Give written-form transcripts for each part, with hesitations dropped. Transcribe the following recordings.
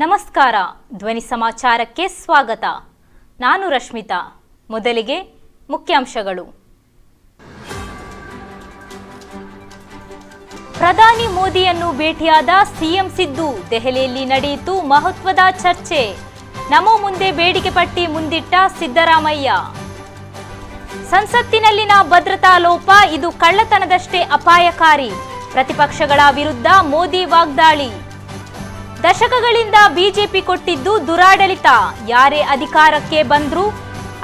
ನಮಸ್ಕಾರ. ಧ್ವನಿ ಸಮಾಚಾರಕ್ಕೆ ಸ್ವಾಗತ. ನಾನು ರಶ್ಮಿತಾ. ಮೊದಲಿಗೆ ಮುಖ್ಯಾಂಶಗಳು. ಪ್ರಧಾನಿ ಮೋದಿಯನ್ನು ಭೇಟಿಯಾದ ಸಿಎಂ ಸಿದ್ದು. ದೆಹಲಿಯಲ್ಲಿ ನಡೆಯಿತು ಮಹತ್ವದ ಚರ್ಚೆ. ನಮೋ ಮುಂದೆ ಬೇಡಿಕೆ ಪಟ್ಟಿ ಮುಂದಿಟ್ಟ ಸಿದ್ದರಾಮಯ್ಯ. ಸಂಸತ್ತಿನಲ್ಲಿನ ಭದ್ರತಾ ಲೋಪ ಇದು ಕಳ್ಳತನದಷ್ಟೇ ಅಪಾಯಕಾರಿ. ಪ್ರತಿಪಕ್ಷಗಳ ವಿರುದ್ಧ ಮೋದಿ ವಾಗ್ದಾಳಿ. ದಶಕಗಳಿಂದ ಬಿಜೆಪಿ ಕೊಟ್ಟಿದ್ದು ದುರಾಡಳಿತ. ಯಾರೇ ಅಧಿಕಾರಕ್ಕೆ ಬಂದ್ರೂ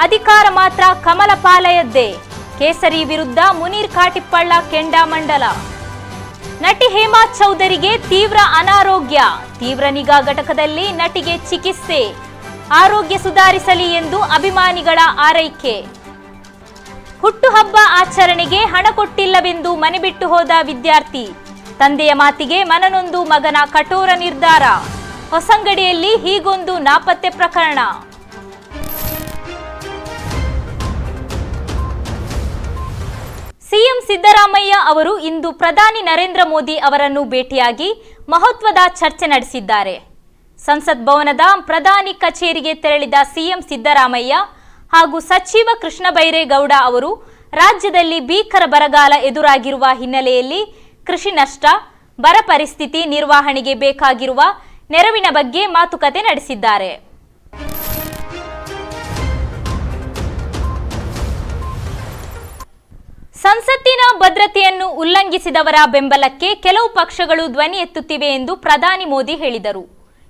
ಅಧಿಕಾರ ಮಾತ್ರ ಕಮಲ ಪಾಲಯದ್ದೇ. ಕೇಸರಿ ವಿರುದ್ಧ ಮುನೀರ್ ಕಾಟಿಪ್ಪಳ್ಳ ಕೆಂಡಾಮಂಡಲ. ನಟಿ ಹೇಮಾ ಚೌಧರಿಗೆ ತೀವ್ರ ಅನಾರೋಗ್ಯ. ತೀವ್ರ ನಿಗಾ ಘಟಕದಲ್ಲಿ ನಟಿಗೆ ಚಿಕಿತ್ಸೆ. ಆರೋಗ್ಯ ಸುಧಾರಿಸಲಿ ಎಂದು ಅಭಿಮಾನಿಗಳ ಆರೈಕೆ. ಹುಟ್ಟುಹಬ್ಬ ಆಚರಣೆಗೆ ಹಣ ಕೊಟ್ಟಿಲ್ಲವೆಂದು ಮನೆ ಬಿಟ್ಟು ಹೋದ ವಿದ್ಯಾರ್ಥಿ. ತಂದೆಯ ಮಾತಿಗೆ ಮನನೊಂದು ಮಗನ ಕಠೋರ ನಿರ್ಧಾರ. ಹೊಸಂಗಡಿಯಲ್ಲಿ ಹೀಗೊಂದು ನಾಪತ್ತೆ ಪ್ರಕರಣ. ಸಿಎಂ ಸಿದ್ದರಾಮಯ್ಯ ಅವರು ಇಂದು ಪ್ರಧಾನಿ ನರೇಂದ್ರ ಮೋದಿ ಅವರನ್ನು ಭೇಟಿಯಾಗಿ ಮಹತ್ವದ ಚರ್ಚೆ ನಡೆಸಿದ್ದಾರೆ. ಸಂಸತ್ ಭವನದ ಪ್ರಧಾನಿ ಕಚೇರಿಗೆ ತೆರಳಿದ ಸಿಎಂ ಸಿದ್ದರಾಮಯ್ಯ ಹಾಗೂ ಸಚಿವ ಕೃಷ್ಣ ಬೈರೇಗೌಡ ಅವರು ರಾಜ್ಯದಲ್ಲಿ ಭೀಕರ ಬರಗಾಲ ಎದುರಾಗಿರುವ ಹಿನ್ನೆಲೆಯಲ್ಲಿ ಕೃಷಿ ನಷ್ಟ, ಬರ ಪರಿಸ್ಥಿತಿ ನಿರ್ವಹಣೆಗೆ ಬೇಕಾಗಿರುವ ನೆರವಿನ ಬಗ್ಗೆ ಮಾತುಕತೆ ನಡೆಸಿದ್ದಾರೆ. ಸಂಸತ್ತಿನ ಭದ್ರತೆಯನ್ನು ಉಲ್ಲಂಘಿಸಿದವರ ಬೆಂಬಲಕ್ಕೆ ಕೆಲವು ಪಕ್ಷಗಳು ಧ್ವನಿ ಎತ್ತುತ್ತಿವೆ ಎಂದು ಪ್ರಧಾನಿ ಮೋದಿ ಹೇಳಿದರು.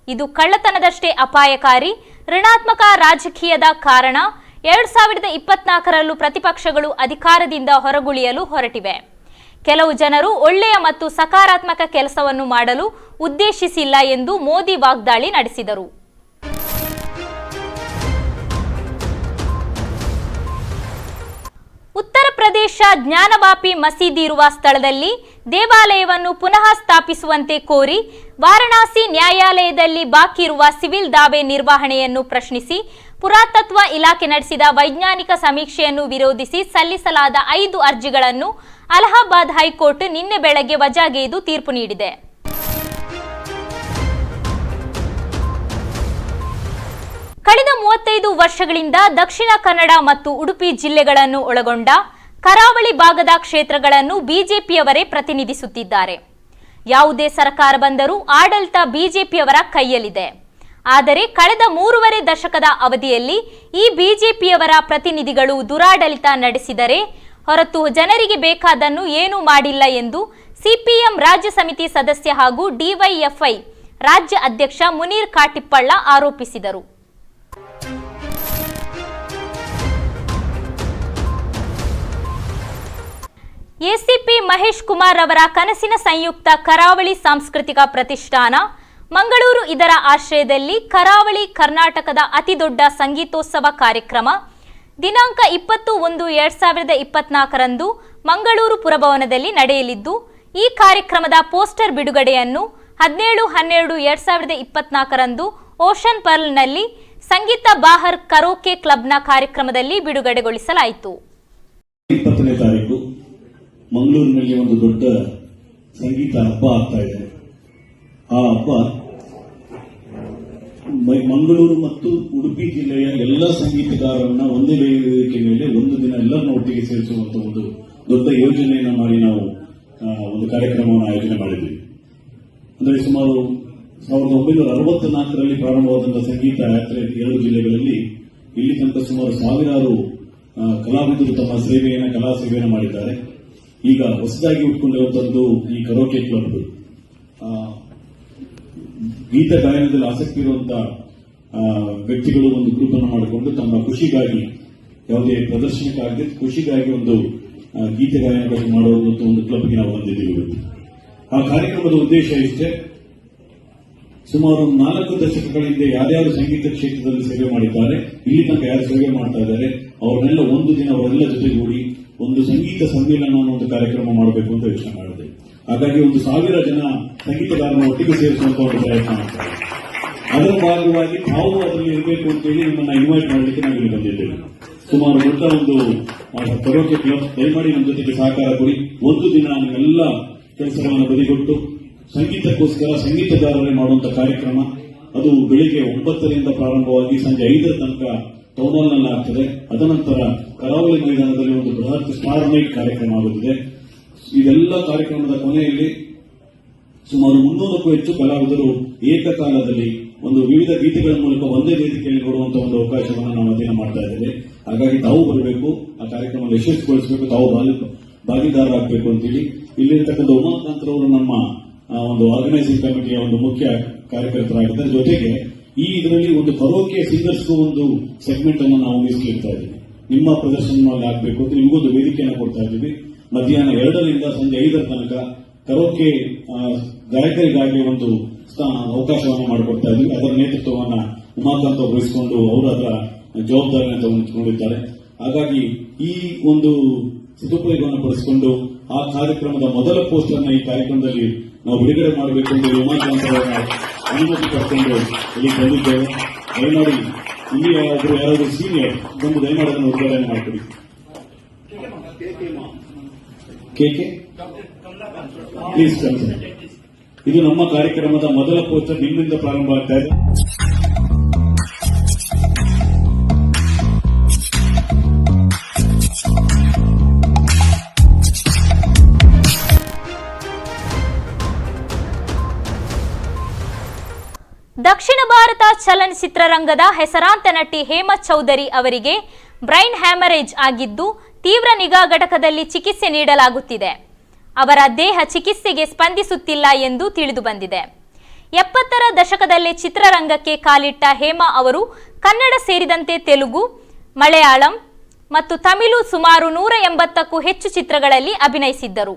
ಇದು ಕಳ್ಳತನದಷ್ಟೇ ಅಪಾಯಕಾರಿ, ಋಣಾತ್ಮಕ ರಾಜಕೀಯದ ಕಾರಣ. 2024ರಲ್ಲೂ ಪ್ರತಿಪಕ್ಷಗಳು ಅಧಿಕಾರದಿಂದ ಹೊರಗುಳಿಯಲು ಹೊರಟಿವೆ. ಕೆಲವು ಜನರು ಒಳ್ಳೆಯ ಮತ್ತು ಸಕಾರಾತ್ಮಕ ಕೆಲಸವನ್ನು ಮಾಡಲು ಉದ್ದೇಶಿಸಿಲ್ಲ ಎಂದು ಮೋದಿ ವಾಗ್ದಾಳಿ ನಡೆಸಿದರು. ಉತ್ತರ ಪ್ರದೇಶ ಜ್ಞಾನವಾಪಿ ಮಸೀದಿ ಇರುವ ಸ್ಥಳದಲ್ಲಿ ದೇವಾಲಯವನ್ನು ಪುನಃ ಸ್ಥಾಪಿಸುವಂತೆ ಕೋರಿ ವಾರಣಾಸಿ ನ್ಯಾಯಾಲಯದಲ್ಲಿ ಬಾಕಿ ಇರುವ ಸಿವಿಲ್ ದಾವೆ ನಿರ್ವಹಣೆಯನ್ನು ಪ್ರಶ್ನಿಸಿ ಪುರಾತತ್ವ ಇಲಾಖೆ ನಡೆಸಿದ ವೈಜ್ಞಾನಿಕ ಸಮೀಕ್ಷೆಯನ್ನು ವಿರೋಧಿಸಿ ಸಲ್ಲಿಸಲಾದ 5 ಅರ್ಜಿಗಳನ್ನು ಅಲಹಾಬಾದ್ ಹೈಕೋರ್ಟ್ ನಿನ್ನೆ ಬೆಳಗ್ಗೆ ವಜಾಗೆಯ್ದು ತೀರ್ಪು ನೀಡಿದೆ. ಕಳೆದ 35 ವರ್ಷಗಳಿಂದ ದಕ್ಷಿಣ ಕನ್ನಡ ಮತ್ತು ಉಡುಪಿ ಜಿಲ್ಲೆಗಳನ್ನು ಒಳಗೊಂಡ ಕರಾವಳಿ ಭಾಗದ ಕ್ಷೇತ್ರಗಳನ್ನು ಬಿಜೆಪಿಯವರೇ ಪ್ರತಿನಿಧಿಸುತ್ತಿದ್ದಾರೆ. ಯಾವುದೇ ಸರ್ಕಾರ ಬಂದರೂ ಆಡಳಿತ ಬಿಜೆಪಿಯವರ ಕೈಯಲ್ಲಿದೆ. ಆದರೆ ಕಳೆದ 3.5 ದಶಕದ ಅವಧಿಯಲ್ಲಿ ಈ ಬಿಜೆಪಿಯವರ ಪ್ರತಿನಿಧಿಗಳು ದುರಾಡಳಿತ ನಡೆಸಿದರೆ ಹೊರತು ಜನರಿಗೆ ಬೇಕಾದನ್ನು ಏನೂ ಮಾಡಿಲ್ಲ ಎಂದು ಸಿಪಿಎಂ ರಾಜ್ಯ ಸಮಿತಿ ಸದಸ್ಯ ಹಾಗೂ ಡಿವೈಎಫ್ಐ ರಾಜ್ಯ ಅಧ್ಯಕ್ಷ ಮುನೀರ್ ಕಾಟಿಪ್ಪಳ್ಳ ಆರೋಪಿಸಿದರು. ಎಸಿಪಿ ಮಹೇಶ್ ಕುಮಾರ್ ಅವರ ಕನಸಿನ ಸಂಯುಕ್ತ ಕರಾವಳಿ ಸಾಂಸ್ಕೃತಿಕ ಪ್ರತಿಷ್ಠಾನ ಮಂಗಳೂರು ಇದರ ಆಶ್ರಯದಲ್ಲಿ ಕರಾವಳಿ ಕರ್ನಾಟಕದ ಅತಿದೊಡ್ಡ ಸಂಗೀತೋತ್ಸವ ಕಾರ್ಯಕ್ರಮ ದಿನಾಂಕ 20/1/2024ರಂದು ಮಂಗಳೂರು ಪುರಭವನದಲ್ಲಿ ನಡೆಯಲಿದ್ದು, ಈ ಕಾರ್ಯಕ್ರಮದ ಪೋಸ್ಟರ್ ಬಿಡುಗಡೆಯನ್ನು 17/12/2024ರಂದು ಓಷನ್ ಪರ್ಲ್ನಲ್ಲಿ ಸಂಗೀತ ಬಾಹರ್ ಕರೋಕೆ ಕ್ಲಬ್ನ ಕಾರ್ಯಕ್ರಮದಲ್ಲಿ ಬಿಡುಗಡೆಗೊಳಿಸಲಾಯಿತು. 20ನೇ ತಾರೀಕು ಮಂಗಳೂರಿನಲ್ಲಿ ಒಂದು ದೊಡ್ಡ ಸಂಗೀತ ಹಬ್ಬ ಆಗ್ತಾ ಇದೆ. ಆ ಹಬ್ಬ ಮಂಗಳೂರು ಮತ್ತು ಉಡುಪಿ ಜಿಲ್ಲೆಯ ಎಲ್ಲ ಸಂಗೀತಗಾರರನ್ನ ಒಂದೇ ವೇದಿಕೆ ಮೇಲೆ ಒಂದು ದಿನ ಎಲ್ಲರನ್ನ ಒಟ್ಟಿಗೆ ಸೇರಿಸುವಂತ ಒಂದು ದೊಡ್ಡ ಯೋಜನೆಯನ್ನು ಮಾಡಿ ನಾವು ಒಂದು ಕಾರ್ಯಕ್ರಮವನ್ನು ಆಯೋಜನೆ ಮಾಡಿದ್ವಿ. ಅಂದರೆ ಸುಮಾರು 1964ರಲ್ಲಿ ಪ್ರಾರಂಭವಾದಂತಹ ಸಂಗೀತ ಯಾತ್ರೆ 2 ಜಿಲ್ಲೆಗಳಲ್ಲಿ ಇಲ್ಲಿ ತನಕ ಸುಮಾರು ಸಾವಿರಾರು ಕಲಾವಿದರು ತಮ್ಮ ಕಲಾ ಸೇವೆಯನ್ನು ಮಾಡಿದ್ದಾರೆ. ಈಗ ಹೊಸದಾಗಿ ಉಟ್ಕೊಂಡಿರುವಂತದ್ದು ಈ ಕರೋಕೆ ಕ್ಲಬ್. ಗೀತ ಗಾಯನದಲ್ಲಿ ಆಸಕ್ತಿ ಇರುವಂತಹ ವ್ಯಕ್ತಿಗಳು ಒಂದು ಗ್ರೂಪ್ ಅನ್ನು ಮಾಡಿಕೊಂಡು ತಮ್ಮ ಖುಷಿಗಾಗಿ, ಯಾವುದೇ ಪ್ರದರ್ಶನಕ್ಕಾಗದೆ ಖುಷಿಗಾಗಿ ಒಂದು ಗೀತ ಗಾಯನಗಳನ್ನು ಮಾಡುವಂತ ಒಂದು ಕ್ಲಬ್ಗೆ ನಾವು ಬಂದಿದ್ದೀವಿ. ಆ ಕಾರ್ಯಕ್ರಮದ ಉದ್ದೇಶ ಇಷ್ಟೇ. ಸುಮಾರು 4 ದಶಕಗಳ ಹಿಂದೆ ಯಾರ್ಯಾರು ಸಂಗೀತ ಕ್ಷೇತ್ರದಲ್ಲಿ ಸೇವೆ ಮಾಡಿದ್ದಾರೆ, ಇಲ್ಲಿ ತನಕ ಯಾರು ಸೇವೆ ಮಾಡ್ತಾ ಇದ್ದಾರೆ, ಅವರನ್ನೆಲ್ಲ ಒಂದು ದಿನ ಅವರೆಲ್ಲ ಜೊತೆಗೂಡಿ ಒಂದು ಸಂಗೀತ ಸಮ್ಮೇಳನ ಅನ್ನೋ ಒಂದು ಕಾರ್ಯಕ್ರಮ ಮಾಡಬೇಕು ಅಂತ ಯೋಚನೆ ಮಾಡಿದೆ. ಹಾಗಾಗಿ 1,000 ಜನ ಸಂಗೀತಗಾರನ ಒಟ್ಟಿಗೆ ಸೇರಿಸುವಂತ ಒಂದು ಪ್ರಯತ್ನ ಮಾಡ್ತಾರೆ. ಅದರ ಭಾಗವಾಗಿ ತಾವು ಅದರಲ್ಲಿ ಇರಬೇಕು ಅಂತೇಳಿ ನಿಮ್ಮನ್ನ ಇನ್ವೈಟ್ ಮಾಡಲಿಕ್ಕೆ ನಾವು ಇಲ್ಲಿ ಬಂದಿದ್ದೇವೆ. ಸುಮಾರು ದೊಡ್ಡ ಒಂದು ಕರೋಕೆ ಕ್ಲಬ್, ದಯಮಾಡಿ ನಮ್ಮ ಜೊತೆಗೆ ಸಹಕಾರ ಕೊಡಿ. ಒಂದು ದಿನ ನಿಮ್ಮೆಲ್ಲ ಕೆಲಸಗಳನ್ನು ಬದಿಗೊಟ್ಟು ಸಂಗೀತಕ್ಕೋಸ್ಕರ ಸಂಗೀತಗಾರರೇ ಮಾಡುವಂತಹ ಕಾರ್ಯಕ್ರಮ ಅದು ಬೆಳಿಗ್ಗೆ 9ರಿಂದ ಪ್ರಾರಂಭವಾಗಿ ಸಂಜೆ 5ರ ತನಕ ಟೌನ್ ಹಾಲ್ ನಲ್ಲಿ ಆಗ್ತದೆ. ಅದನಂತರ ಕರಾವಳಿ ಮೈದಾನದಲ್ಲಿ ಒಂದು ಬೃಹತ್ ಸ್ಟಾರ್ ನೈಟ್ ಕಾರ್ಯಕ್ರಮ ಆಗುತ್ತದೆ. ಇದೆಲ್ಲ ಕಾರ್ಯಕ್ರಮದ ಕೊನೆಯಲ್ಲಿ ಸುಮಾರು 300ಕ್ಕೂ ಹೆಚ್ಚು ಕಲಾವಿದರು ಏಕಕಾಲದಲ್ಲಿ ಒಂದು ವಿವಿಧ ಗೀತೆಗಳ ಮೂಲಕ ಒಂದೇ ವೇದಿಕೆಯಲ್ಲಿ ನೋಡುವಂತಹ ಒಂದು ಅವಕಾಶವನ್ನು ನಾವು ಅಧ್ಯಯನ ಮಾಡ್ತಾ ಇದ್ದೇವೆ. ಹಾಗಾಗಿ ತಾವು ಬರಬೇಕು, ಆ ಕಾರ್ಯಕ್ರಮ ಯಶಸ್ವಿಗೊಳಿಸಬೇಕು, ತಾವು ಭಾಗಿದಾರರಾಗಬೇಕು ಅಂತೇಳಿ ಇಲ್ಲಿರ್ತಕ್ಕಂಥ ಉಮಾಕಾಂತರವರು ನಮ್ಮ ಒಂದು ಆರ್ಗನೈಸಿಂಗ್ ಕಮಿಟಿಯ ಒಂದು ಮುಖ್ಯ ಕಾರ್ಯಕರ್ತರಾಗಿದ್ದಾರೆ. ಜೊತೆಗೆ ಈ ಇದರಲ್ಲಿ ಒಂದು ಕರೋಕೆ ಸಿಂಗರ್ಸ್ಗೂ ಒಂದು ಸೆಗ್ಮೆಂಟ್ ಅನ್ನು ನಾವು ಮೀಸಲಿಡ್ತಾ ಇದ್ದೀವಿ. ನಿಮ್ಮ ಪ್ರದರ್ಶನದಲ್ಲಿ ಆಗಬೇಕು ಅಂತ ನಿಮಗೊಂದು ವೇದಿಕೆಯನ್ನು ಕೊಡ್ತಾ ಇದ್ದೀವಿ. ಮಧ್ಯಾಹ್ನ 2ರಿಂದ ಸಂಜೆ 5ರ ತನಕ ಕರೋಕೆ ಗಾಯಕರಿಗಾಗಿ ಒಂದು ಅವಕಾಶವನ್ನು ಮಾಡಿಕೊಡ್ತಾ ಇದ್ದೀವಿ. ಅದರ ನೇತೃತ್ವವನ್ನು ಉಮಾಕಾಂತ್ ಅವರು ವಹಿಸಿಕೊಂಡು ಅವರು ಅದರ ಜವಾಬ್ದಾರಿಯನ್ನು ತೆಗೆದುಕೊಂಡಿದ್ದಾರೆ. ಹಾಗಾಗಿ ಈ ಒಂದು ಸದುಪಯೋಗವನ್ನು ಪಡಿಸಿಕೊಂಡು ಆ ಕಾರ್ಯಕ್ರಮದ ಮೊದಲ ಪೋಸ್ಟರ್ ಈ ಕಾರ್ಯಕ್ರಮದಲ್ಲಿ ನಾವು ಬಿಡುಗಡೆ ಮಾಡಬೇಕು ಎಂದು ಉಮಾಕಾಂತ್ ಅವರ ಅನುಮತಿ ಪಡೆದುಕೊಂಡು ಇಲ್ಲಿ ಬಂದಿದ್ದೇವೆ. ದಯಮಾಡಿ ಇಲ್ಲಿ ಒಬ್ಬರು ಯಾರಾದರೂ ಸೀನಿಯರ್ ಬಂದು ದಯಮಾಡಿ ಅದನ್ನು ಉದ್ಘಾಟನೆ ಮಾಡಿಕೊಡಿ. ಕೆಕೆ ಪ್ಲೀಸ್ ಕನ್ಸರ್. ಇದು ನಮ್ಮ ಕಾರ್ಯಕ್ರಮದ ಮೊದಲ ಪೋಸ್ಟರ್ ನಿಮ್ಮಿಂದ ಪ್ರಾರಂಭ ಆಗ್ತಾ ಇದೆ. ದಕ್ಷಿಣ ಭಾರತ ಚಲನಚಿತ್ರರಂಗದ ಹೆಸರಾಂತ ನಟಿ ಹೇಮಾ ಚೌಧರಿ ಅವರಿಗೆ ಬ್ರೈನ್ ಹ್ಯಾಮರೇಜ್ ಆಗಿದ್ದು ತೀವ್ರ ನಿಗಾ ಘಟಕದಲ್ಲಿ ಚಿಕಿತ್ಸೆ ನೀಡಲಾಗುತ್ತಿದೆ. ಅವರ ದೇಹ ಚಿಕಿತ್ಸೆಗೆ ಸ್ಪಂದಿಸುತ್ತಿಲ್ಲ ಎಂದು ತಿಳಿದು ಬಂದಿದೆ. 70ರ ದಶಕದಲ್ಲೇ ಚಿತ್ರರಂಗಕ್ಕೆ ಕಾಲಿಟ್ಟ ಹೇಮಾ ಅವರು ಕನ್ನಡ ಸೇರಿದಂತೆ ತೆಲುಗು, ಮಲಯಾಳಂ ಮತ್ತು ತಮಿಳು ಸುಮಾರು 180ಕ್ಕೂ ಹೆಚ್ಚು ಚಿತ್ರಗಳಲ್ಲಿ ಅಭಿನಯಿಸಿದ್ದರು.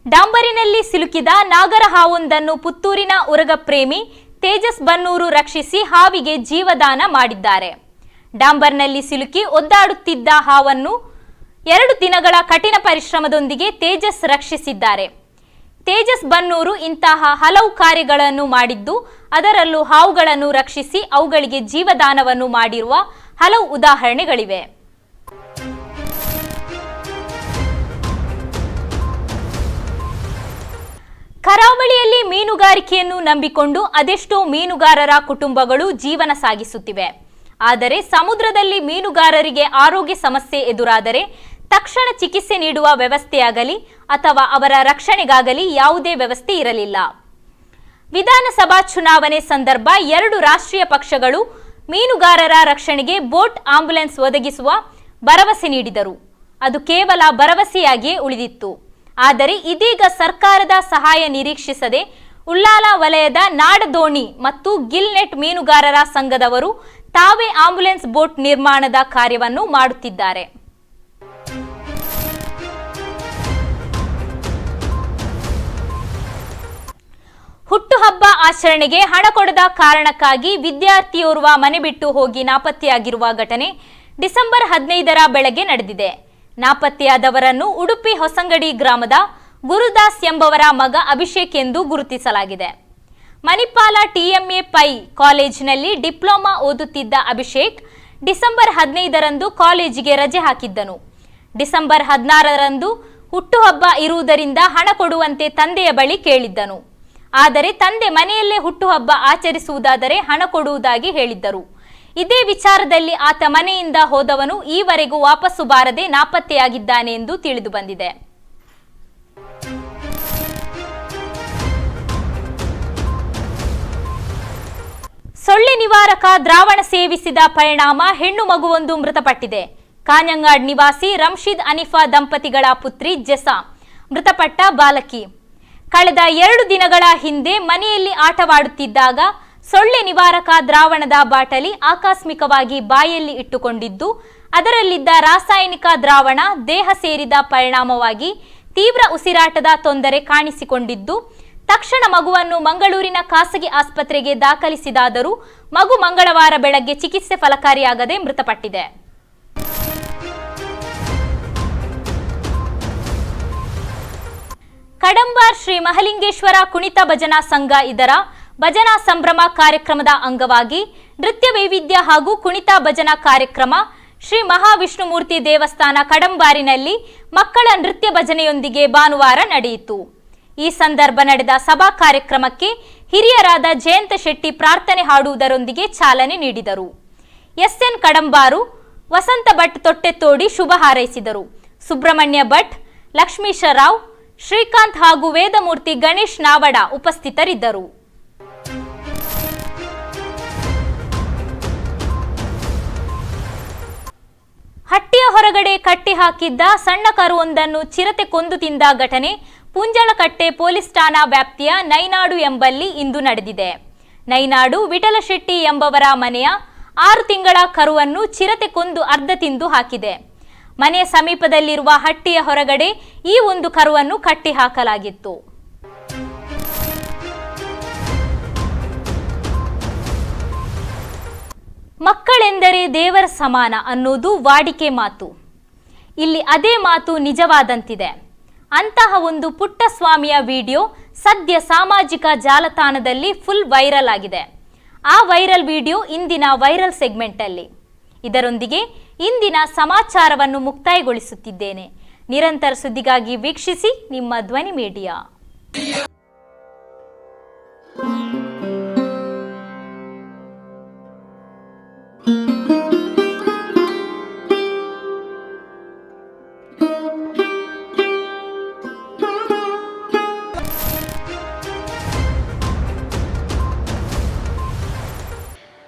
ಡಾಂಬರಿನಲ್ಲಿ ಸಿಲುಕಿದ ನಾಗರ ಹಾವೊಂದನ್ನು ಪುತ್ತೂರಿನ ಉರಗ ಪ್ರೇಮಿ ತೇಜಸ್ ಬನ್ನೂರು ರಕ್ಷಿಸಿ ಹಾವಿಗೆ ಜೀವದಾನ ಮಾಡಿದ್ದಾರೆ. ಡಾಂಬರ್ನಲ್ಲಿ ಸಿಲುಕಿ ಒದ್ದಾಡುತ್ತಿದ್ದ ಹಾವನ್ನು 2 ದಿನಗಳ ಕಠಿಣ ಪರಿಶ್ರಮದೊಂದಿಗೆ ತೇಜಸ್ ರಕ್ಷಿಸಿದ್ದಾರೆ. ತೇಜಸ್ ಬನ್ನೂರು ಇಂತಹ ಹಲವು ಕಾರ್ಯಗಳನ್ನು ಮಾಡಿದ್ದು, ಅದರಲ್ಲೂ ಹಾವುಗಳನ್ನು ರಕ್ಷಿಸಿ ಅವುಗಳಿಗೆ ಜೀವದಾನವನ್ನು ಮಾಡಿರುವ ಹಲವು ಉದಾಹರಣೆಗಳಿವೆ. ಕರಾವಳಿಯಲ್ಲಿ ಮೀನುಗಾರಿಕೆಯನ್ನು ನಂಬಿಕೊಂಡು ಅದೆಷ್ಟೋ ಮೀನುಗಾರರ ಕುಟುಂಬಗಳು ಜೀವನ ಸಾಗಿಸುತ್ತಿವೆ. ಆದರೆ ಸಮುದ್ರದಲ್ಲಿ ಮೀನುಗಾರರಿಗೆ ಆರೋಗ್ಯ ಸಮಸ್ಯೆ ಎದುರಾದರೆ ತಕ್ಷಣ ಚಿಕಿತ್ಸೆ ನೀಡುವ ವ್ಯವಸ್ಥೆಯಾಗಲಿ ಅಥವಾ ಅವರ ರಕ್ಷಣೆಗಾಗಲಿ ಯಾವುದೇ ವ್ಯವಸ್ಥೆ ಇರಲಿಲ್ಲ. ವಿಧಾನಸಭಾ ಚುನಾವಣೆ ಸಂದರ್ಭ 2 ರಾಷ್ಟ್ರೀಯ ಪಕ್ಷಗಳು ಮೀನುಗಾರರ ರಕ್ಷಣೆಗೆ ಬೋಟ್ ಆಂಬ್ಯುಲೆನ್ಸ್ ಒದಗಿಸುವ ಭರವಸೆ ನೀಡಿದರು. ಅದು ಕೇವಲ ಭರವಸೆಯಾಗಿಯೇ ಉಳಿದಿತ್ತು. ಆದರೆ ಇದೀಗ ಸರ್ಕಾರದ ಸಹಾಯ ನಿರೀಕ್ಷಿಸದೆ ಉಳ್ಳಾಲ ವಲಯದ ನಾಡದೋಣಿ ಮತ್ತು ಗಿಲ್ನೆಟ್ ಮೀನುಗಾರರ ಸಂಘದವರು ತಾವೇ ಆಂಬ್ಯುಲೆನ್ಸ್ ಬೋಟ್ ನಿರ್ಮಾಣದ ಕಾರ್ಯವನ್ನು ಮಾಡುತ್ತಿದ್ದಾರೆ. ಹುಟ್ಟುಹಬ್ಬ ಆಚರಣೆಗೆ ಹಣ ಕೊಡದ ಕಾರಣಕ್ಕಾಗಿ ವಿದ್ಯಾರ್ಥಿಯೋರ್ವ ಮನೆ ಬಿಟ್ಟು ಹೋಗಿ ನಾಪತ್ತೆಯಾಗಿರುವ ಘಟನೆ ಡಿಸೆಂಬರ್ 15ರ ಬೆಳಗ್ಗೆ ನಡೆದಿದೆ. ನಾಪತ್ತೆಯಾದವರನ್ನು ಉಡುಪಿ ಹೊಸಂಗಡಿ ಗ್ರಾಮದ ಗುರುದಾಸ್ ಎಂಬವರ ಮಗ ಅಭಿಷೇಕ್ ಎಂದು ಗುರುತಿಸಲಾಗಿದೆ. ಮಣಿಪಾಲ ಟಿಎಂಎ ಪೈ ಕಾಲೇಜಿನಲ್ಲಿ ಡಿಪ್ಲೊಮಾ ಓದುತ್ತಿದ್ದ ಅಭಿಷೇಕ್ ಡಿಸೆಂಬರ್ 15ರಂದು ಕಾಲೇಜಿಗೆ ರಜೆ ಹಾಕಿದ್ದನು. ಡಿಸೆಂಬರ್ 16ರಂದು ಹುಟ್ಟುಹಬ್ಬ ಇರುವುದರಿಂದ ಹಣ ಕೊಡುವಂತೆ ತಂದೆಯ ಬಳಿ ಕೇಳಿದ್ದನು. ಆದರೆ ತಂದೆ ಮನೆಯಲ್ಲೇ ಹುಟ್ಟುಹಬ್ಬ ಆಚರಿಸುವುದಾದರೆ ಹಣ ಕೊಡುವುದಾಗಿ ಹೇಳಿದ್ದರು. ಇದೇ ವಿಚಾರದಲ್ಲಿ ಆತ ಮನೆಯಿಂದ ಹೋದವನು ಈವರೆಗೂ ವಾಪಸ್ಸು ಬಾರದೆ ನಾಪತ್ತೆಯಾಗಿದ್ದಾನೆ ಎಂದು ತಿಳಿದು ಬಂದಿದೆ. ಸೊಳ್ಳೆ ನಿವಾರಕ ದ್ರಾವಣ ಸೇವಿಸಿದ ಪರಿಣಾಮ ಹೆಣ್ಣು ಮಗುವೊಂದು ಮೃತಪಟ್ಟಿದೆ. ಕಾಞಂಗಾಡ್ ನಿವಾಸಿ ರಮ್ಶೀದ್ ಅನಿಫಾ ದಂಪತಿಗಳ ಪುತ್ರಿ ಜೆಸಾ ಮೃತಪಟ್ಟ ಬಾಲಕಿ. ಕಳೆದ 2 ದಿನಗಳ ಹಿಂದೆ ಮನೆಯಲ್ಲಿ ಆಟವಾಡುತ್ತಿದ್ದಾಗ ಸೊಳ್ಳೆ ನಿವಾರಕ ದ್ರಾವಣದ ಬಾಟಲಿ ಆಕಸ್ಮಿಕವಾಗಿ ಬಾಯಲ್ಲಿ ಇಟ್ಟುಕೊಂಡಿದ್ದು, ಅದರಲ್ಲಿದ್ದ ರಾಸಾಯನಿಕ ದ್ರಾವಣ ದೇಹ ಸೇರಿದ ಪರಿಣಾಮವಾಗಿ ತೀವ್ರ ಉಸಿರಾಟದ ತೊಂದರೆ ಕಾಣಿಸಿಕೊಂಡಿದ್ದು, ತಕ್ಷಣ ಮಗುವನ್ನು ಮಂಗಳೂರಿನ ಖಾಸಗಿ ಆಸ್ಪತ್ರೆಗೆ ದಾಖಲಿಸಿದಾದರೂ ಮಗು ಮಂಗಳವಾರ ಬೆಳಗ್ಗೆ ಚಿಕಿತ್ಸೆ ಫಲಕಾರಿಯಾಗದೆ ಮೃತಪಟ್ಟಿದೆ. ಕಡಂಬಾರ್ ಶ್ರೀ ಮಹಲಿಂಗೇಶ್ವರ ಕುಣಿತ ಭಜನಾ ಸಂಘ ಇದರ ಭಜನಾ ಸಂಭ್ರಮ ಕಾರ್ಯಕ್ರಮದ ಅಂಗವಾಗಿ ನೃತ್ಯ ವೈವಿಧ್ಯ ಹಾಗೂ ಕುಣಿತ ಭಜನಾ ಕಾರ್ಯಕ್ರಮ ಶ್ರೀ ಮಹಾವಿಷ್ಣುಮೂರ್ತಿ ದೇವಸ್ಥಾನ ಕಡಂಬಾರಿನಲ್ಲಿ ಮಕ್ಕಳ ನೃತ್ಯ ಭಜನೆಯೊಂದಿಗೆ ಭಾನುವಾರ ನಡೆಯಿತು. ಈ ಸಂದರ್ಭ ನಡೆದ ಸಭಾ ಕಾರ್ಯಕ್ರಮಕ್ಕೆ ಹಿರಿಯರಾದ ಜಯಂತ ಶೆಟ್ಟಿ ಪ್ರಾರ್ಥನೆ ಹಾಡುವುದರೊಂದಿಗೆ ಚಾಲನೆ ನೀಡಿದರು. ಎಸ್ಎನ್ ಕಡಂಬಾರು, ವಸಂತ ಭಟ್ ತೊಟ್ಟೆತೋಡಿ ಶುಭ ಹಾರೈಸಿದರು. ಸುಬ್ರಹ್ಮಣ್ಯ ಭಟ್, ಲಕ್ಷ್ಮೀಶ ರಾವ್, ಶ್ರೀಕಾಂತ್ ಹಾಗೂ ವೇದಮೂರ್ತಿ ಗಣೇಶ್ ನಾವಡ ಉಪಸ್ಥಿತರಿದ್ದರು. ಹಟ್ಟಿಯ ಹೊರಗಡೆ ಕಟ್ಟಿ ಹಾಕಿದ್ದ ಸಣ್ಣ ಕರುವೊಂದನ್ನು ಚಿರತೆ ಕೊಂದು ತಿಂದ ಘಟನೆ ಪುಂಜಳಕಟ್ಟೆ ಪೊಲೀಸ್ ಠಾಣಾ ವ್ಯಾಪ್ತಿಯ ನೈನಾಡು ಎಂಬಲ್ಲಿ ಇಂದು ನಡೆದಿದೆ. ನೈನಾಡು ವಿಠಲಶೆಟ್ಟಿ ಎಂಬವರ ಮನೆಯ 6 ತಿಂಗಳ ಕರುವನ್ನು ಚಿರತೆ ಕೊಂದು ಅರ್ಧ ತಿಂದು ಹಾಕಿದೆ. ಮನೆಯ ಸಮೀಪದಲ್ಲಿರುವ ಹಟ್ಟಿಯ ಹೊರಗಡೆ ಈ ಒಂದು ಕರುವನ್ನು ಕಟ್ಟಿ ಹಾಕಲಾಗಿತ್ತು. ಮಕ್ಕಳೆಂದರೆ ದೇವರ ಸಮಾನ ಅನ್ನೋದು ವಾಡಿಕೆ ಮಾತು. ಇಲ್ಲಿ ಅದೇ ಮಾತು ನಿಜವಾದಂತಿದೆ. ಅಂತಹ ಒಂದು ಪುಟ್ಟ ಸ್ವಾಮಿಯ ವಿಡಿಯೋ ಸದ್ಯ ಸಾಮಾಜಿಕ ಜಾಲತಾಣದಲ್ಲಿ ಫುಲ್ ವೈರಲ್ ಆಗಿದೆ. ಆ ವೈರಲ್ ವಿಡಿಯೋ ಇಂದಿನ ವೈರಲ್ ಸೆಗ್ಮೆಂಟ್ ಅಲ್ಲಿ. ಇದರೊಂದಿಗೆ ಇಂದಿನ ಸಮಾಚಾರವನ್ನು ಮುಕ್ತಾಯಗೊಳಿಸುತ್ತಿದ್ದೇನೆ. ನಿರಂತರ ಸುದ್ದಿಗಾಗಿ ವೀಕ್ಷಿಸಿ ನಿಮ್ಮ ಧ್ವನಿ ಮೀಡಿಯಾ.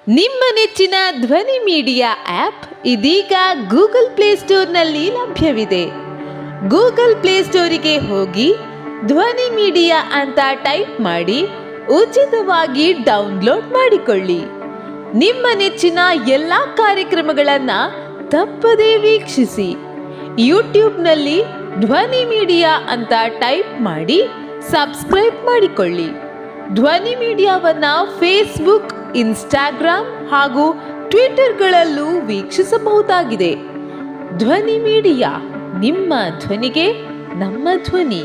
ನಿಮ್ಮ ನೆಚ್ಚಿನ ಧ್ವನಿ ಮೀಡಿಯಾ ಆಪ್ ಇದೀಗ ಗೂಗಲ್ ಪ್ಲೇಸ್ಟೋರ್ನಲ್ಲಿ ಲಭ್ಯವಿದೆ. ಗೂಗಲ್ ಪ್ಲೇಸ್ಟೋರಿಗೆ ಹೋಗಿ ಧ್ವನಿ ಮೀಡಿಯಾ ಅಂತ ಟೈಪ್ ಮಾಡಿ ಉಚಿತವಾಗಿ ಡೌನ್ಲೋಡ್ ಮಾಡಿಕೊಳ್ಳಿ. ನಿಮ್ಮ ನೆಚ್ಚಿನ ಎಲ್ಲ ಕಾರ್ಯಕ್ರಮಗಳನ್ನು ತಪ್ಪದೇ ವೀಕ್ಷಿಸಿ. ಯೂಟ್ಯೂಬ್ನಲ್ಲಿ ಧ್ವನಿ ಮೀಡಿಯಾ ಅಂತ ಟೈಪ್ ಮಾಡಿ ಸಬ್ಸ್ಕ್ರೈಬ್ ಮಾಡಿಕೊಳ್ಳಿ. ಧ್ವನಿ ಮೀಡಿಯಾವನ್ನು ಫೇಸ್ಬುಕ್, ಇನ್ಸ್ಟಾಗ್ರಾಮ್ ಹಾಗೂ ಟ್ವಿಟರ್ಗಳಲ್ಲೂ ವೀಕ್ಷಿಸಬಹುದಾಗಿದೆ. ಧ್ವನಿ ಮೀಡಿಯಾ, ನಿಮ್ಮ ಧ್ವನಿಗೆ ನಮ್ಮ ಧ್ವನಿ.